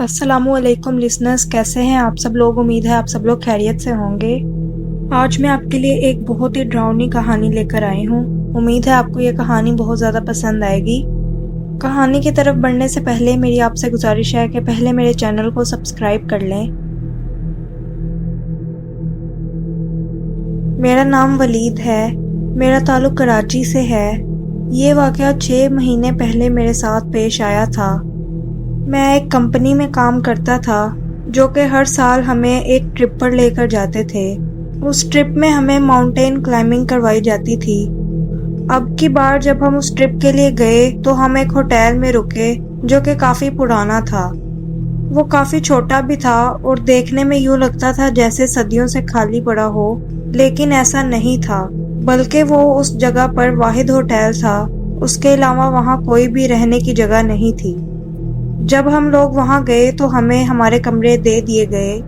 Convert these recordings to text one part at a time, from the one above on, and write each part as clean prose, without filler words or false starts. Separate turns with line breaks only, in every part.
السلام علیکم لسنرز، کیسے ہیں آپ سب لوگ؟ امید ہے آپ سب لوگ خیریت سے ہوں گے۔ آج میں آپ کے لیے ایک بہت ہی ڈراؤنی کہانی لے کر آئی ہوں۔ امید ہے آپ کو یہ کہانی بہت زیادہ پسند آئے گی۔ کہانی کی طرف بڑھنے سے پہلے میری آپ سے گزارش ہے کہ پہلے میرے چینل کو سبسکرائب کر لیں۔ میرا نام ولید ہے، میرا تعلق کراچی سے ہے۔ یہ واقعہ 6 مہینے پہلے میرے ساتھ پیش آیا تھا۔ میں ایک کمپنی میں کام کرتا تھا جو کہ ہر سال ہمیں ایک ٹرپ پر لے کر جاتے تھے۔ اس ٹرپ میں ہمیں ماؤنٹین کلائمبنگ کروائی جاتی تھی۔ اب کی بار جب ہم اس ٹرپ کے لیے گئے تو ہم ایک ہوٹل میں رکے جو کہ کافی پرانا تھا۔ وہ کافی چھوٹا بھی تھا اور دیکھنے میں یوں لگتا تھا جیسے صدیوں سے خالی پڑا ہو، لیکن ایسا نہیں تھا، بلکہ وہ اس جگہ پر واحد ہوٹل تھا۔ اس کے علاوہ وہاں کوئی بھی رہنے کی جگہ نہیں تھی۔ جب ہم لوگ وہاں گئے تو ہمیں ہمارے کمرے دے دیے گئے۔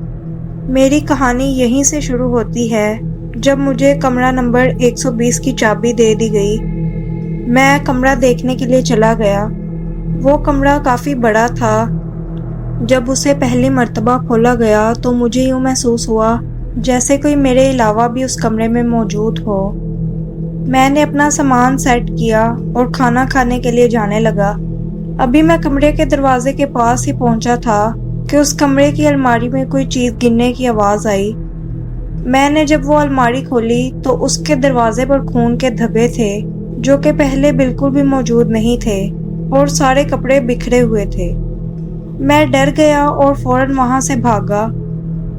میری کہانی یہیں سے شروع ہوتی ہے جب مجھے کمرہ نمبر 120 کی چابی دے دی گئی۔ میں کمرہ دیکھنے کے لیے چلا گیا۔ وہ کمرہ کافی بڑا تھا۔ جب اسے پہلی مرتبہ کھولا گیا تو مجھے یوں محسوس ہوا جیسے کوئی میرے علاوہ بھی اس کمرے میں موجود ہو۔ میں نے اپنا سامان سیٹ کیا اور کھانا کھانے کے لیے جانے لگا۔ ابھی میں کمرے کے دروازے کے پاس ہی پہنچا تھا کہ اس کمرے کی الماری میں کوئی چیز گرنے کی آواز آئی۔ میں نے جب وہ الماری کھولی تو اس کے دروازے پر خون کے دھبے تھے جو کہ پہلے بالکل بھی موجود نہیں تھے، اور سارے کپڑے بکھرے ہوئے تھے۔ میں ڈر گیا اور فوراً وہاں سے بھاگا۔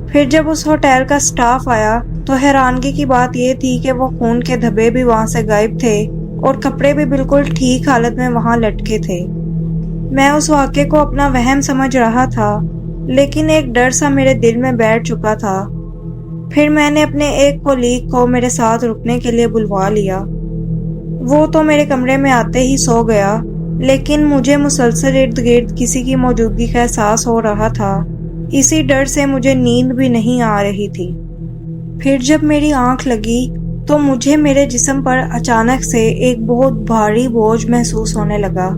پھر جب اس ہوٹل کا سٹاف آیا تو حیرانگی کی بات یہ تھی کہ وہ خون کے دھبے بھی وہاں سے غائب تھے اور کپڑے بھی بالکل ٹھیک حالت میں وہاں لٹکے تھے۔ میں اس واقعے کو اپنا وہم سمجھ رہا تھا، لیکن ایک ڈر سا میرے دل میں بیٹھ چکا تھا۔ پھر میں نے اپنے ایک کولیگ کو میرے ساتھ رکنے کے لیے بلوا لیا۔ وہ تو میرے کمرے میں آتے ہی سو گیا، لیکن مجھے مسلسل ارد گرد کسی کی موجودگی کا احساس ہو رہا تھا۔ اسی ڈر سے مجھے نیند بھی نہیں آ رہی تھی۔ پھر جب میری آنکھ لگی تو مجھے میرے جسم پر اچانک سے ایک بہت بھاری بوجھ محسوس ہونے لگا۔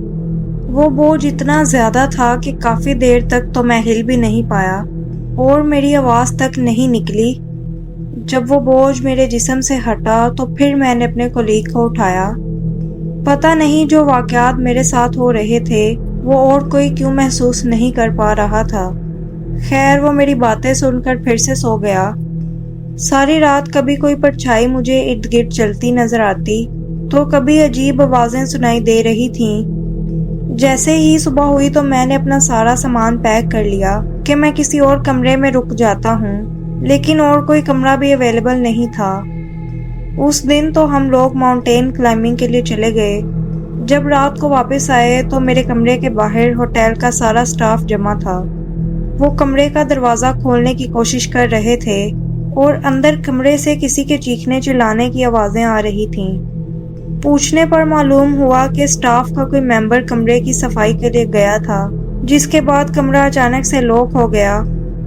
وہ بوجھ اتنا زیادہ تھا کہ کافی دیر تک تو میں ہل بھی نہیں پایا اور میری آواز تک نہیں نکلی۔ جب وہ بوجھ میرے جسم سے ہٹا تو پھر میں نے اپنے کولیگ کو اٹھایا۔ پتہ نہیں جو واقعات میرے ساتھ ہو رہے تھے وہ اور کوئی کیوں محسوس نہیں کر پا رہا تھا۔ خیر، وہ میری باتیں سن کر پھر سے سو گیا۔ ساری رات کبھی کوئی پرچھائی مجھے ارد گرد چلتی نظر آتی تو کبھی عجیب آوازیں سنائی دے رہی تھیں۔ جیسے ہی صبح ہوئی تو میں نے اپنا سارا سامان پیک کر لیا کہ میں کسی اور کمرے میں رک جاتا ہوں، لیکن اور کوئی کمرہ بھی اویلیبل نہیں تھا۔ اس دن تو ہم لوگ ماؤنٹین کلائمبنگ کے لیے چلے گئے۔ جب رات کو واپس آئے تو میرے کمرے کے باہر ہوٹل کا سارا سٹاف جمع تھا۔ وہ کمرے کا دروازہ کھولنے کی کوشش کر رہے تھے اور اندر کمرے سے کسی کے چیخنے چلانے کی آوازیں آ رہی تھیں۔ پوچھنے پر معلوم ہوا کہ سٹاف کا کوئی ممبر کمرے کی صفائی کے لیے گیا تھا، جس کے بعد کمرہ اچانک سے لاک ہو گیا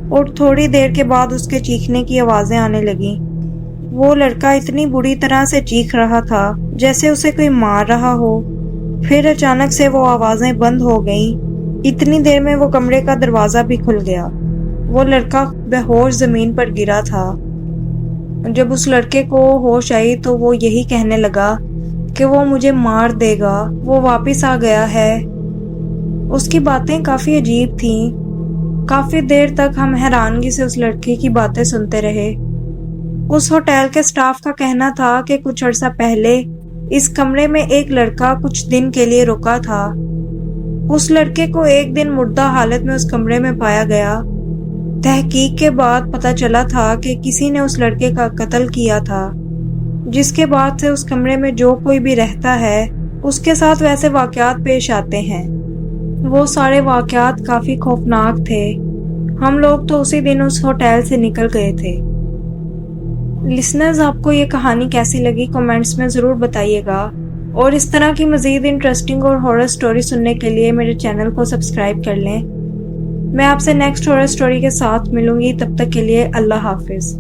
اور تھوڑی دیر کے بعد اس کے چیخنے کی آوازیں آنے لگیں۔ وہ لڑکا اتنی بری طرح سے چیخ رہا تھا جیسے اسے کوئی مار رہا ہو۔ پھر اچانک سے وہ آوازیں بند ہو گئیں۔ اتنی دیر میں وہ کمرے کا دروازہ بھی کھل گیا۔ وہ لڑکا بے ہوش زمین پر گرا تھا۔ جب اس لڑکے کو ہوش آئی تو وہ یہی کہنے لگا کہ وہ مجھے مار دے گا، وہ واپس آ گیا ہے۔ اس کی باتیں کافی عجیب تھیں۔ کافی دیر تک ہم حیرانگی سے اس لڑکے کی باتیں سنتے رہے۔ اس ہوٹل کے سٹاف کا کہنا تھا کہ کچھ عرصہ پہلے اس کمرے میں ایک لڑکا کچھ دن کے لیے رکا تھا۔ اس لڑکے کو ایک دن مردہ حالت میں اس کمرے میں پایا گیا۔ تحقیق کے بعد پتہ چلا تھا کہ کسی نے اس لڑکے کا قتل کیا تھا، جس کے بعد سے اس کمرے میں جو کوئی بھی رہتا ہے اس کے ساتھ ویسے واقعات پیش آتے ہیں۔ وہ سارے واقعات کافی خوفناک تھے۔ ہم لوگ تو اسی دن اس ہوٹل سے نکل گئے تھے۔ لسنرز، آپ کو یہ کہانی کیسی لگی کمنٹس میں ضرور بتائیے گا، اور اس طرح کی مزید انٹرسٹنگ اور ہارر سٹوری سننے کے لیے میرے چینل کو سبسکرائب کر لیں۔ میں آپ سے نیکسٹ ہارر سٹوری کے ساتھ ملوں گی، تب تک کے لیے اللہ حافظ۔